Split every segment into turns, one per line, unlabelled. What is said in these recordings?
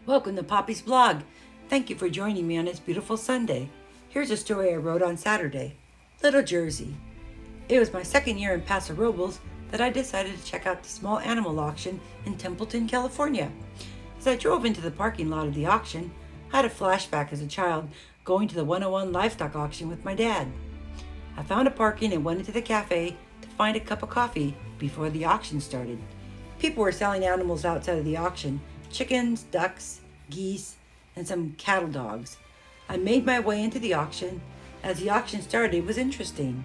Welcome to Poppy's blog. Thank you for joining me on this beautiful Sunday. Here's a story I wrote on Saturday. Little Jersey. It was my second year in Paso Robles that I decided to check out the small animal auction in Templeton, California. As I drove into the parking lot of the auction, I had a flashback as a child going to the 101 livestock auction with my dad. I found a parking and went into the cafe to find a cup of coffee before the auction started. People were selling animals outside of the auction: chickens, ducks, geese, and some cattle dogs. I made my way into the auction. As the auction started, it was interesting.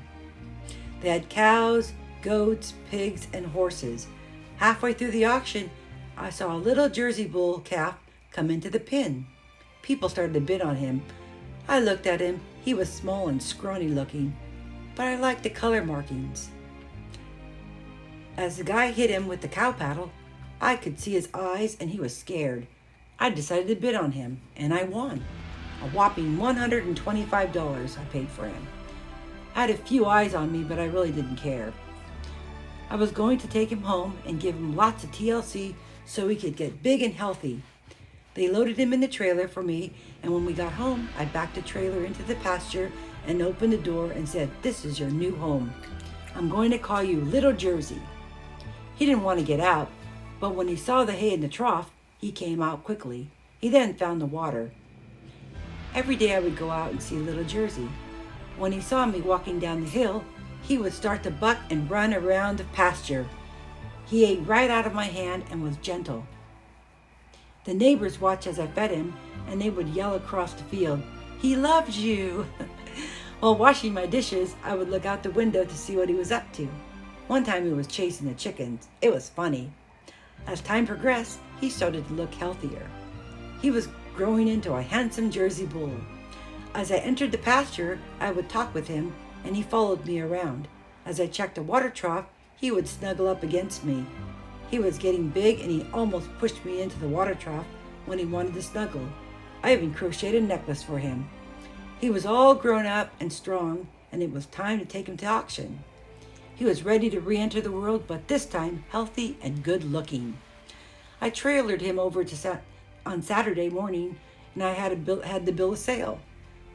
They had cows, goats, pigs, and horses. Halfway through the auction, I saw a little Jersey bull calf come into the pen. People started to bid on him. I looked at him. He was small and scrawny looking, but I liked the color markings. As the guy hit him with the cow paddle, I could see his eyes and he was scared. I decided to bid on him, and I won. A whopping $125 I paid for him. I had a few eyes on me, but I really didn't care. I was going to take him home and give him lots of TLC so he could get big and healthy. They loaded him in the trailer for me, and when we got home, I backed the trailer into the pasture and opened the door and said, "This is your new home. I'm going to call you Little Jersey." He didn't want to get out, but when he saw the hay in the trough, he came out quickly. He then found the water. Every day I would go out and see Little Jersey. When he saw me walking down the hill, he would start to buck and run around the pasture. He ate right out of my hand and was gentle. The neighbors watched as I fed him, and they would yell across the field, "He loves you!" While washing my dishes, I would look out the window to see what he was up to. One time he was chasing the chickens. It was funny. As time progressed, he started to look healthier. He was growing into a handsome Jersey bull. As I entered the pasture, I would talk with him, and he followed me around. As I checked a water trough, he would snuggle up against me. He was getting big, and he almost pushed me into the water trough when he wanted to snuggle. I even crocheted a necklace for him. He was all grown up and strong, and it was time to take him to auction. He was ready to re-enter the world, but this time healthy and good-looking. I trailered him over on Saturday morning, and I had the bill of sale.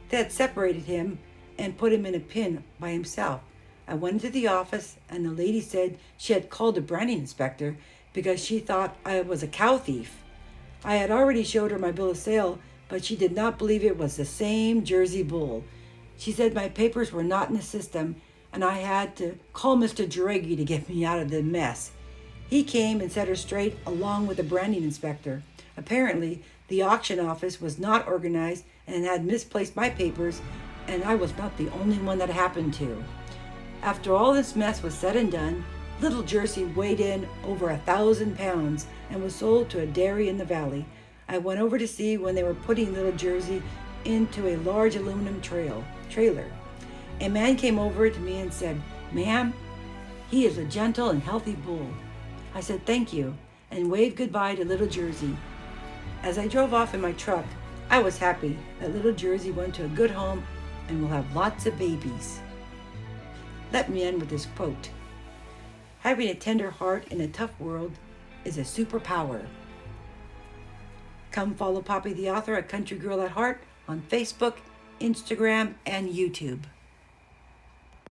They had separated him and put him in a pen by himself. I went into the office, and the lady said she had called the branding inspector because she thought I was a cow thief. I had already showed her my bill of sale, but she did not believe it was the same Jersey bull. She said my papers were not in the system, and I had to call Mr. Jareggi to get me out of the mess. He came and set her straight along with the branding inspector. Apparently, the auction office was not organized and had misplaced my papers, and I was not the only one that happened to. After all this mess was said and done, Little Jersey weighed in over 1,000 pounds and was sold to a dairy in the valley. I went over to see when they were putting Little Jersey into a large aluminum trailer. A man came over to me and said, "Ma'am, he is a gentle and healthy bull." I said thank you and waved goodbye to Little Jersey. As I drove off in my truck, I was happy that Little Jersey went to a good home and will have lots of babies. Let me end with this quote. Having a tender heart in a tough world is a superpower. Come follow Poppy the Author, a country girl at heart, on Facebook, Instagram, and YouTube.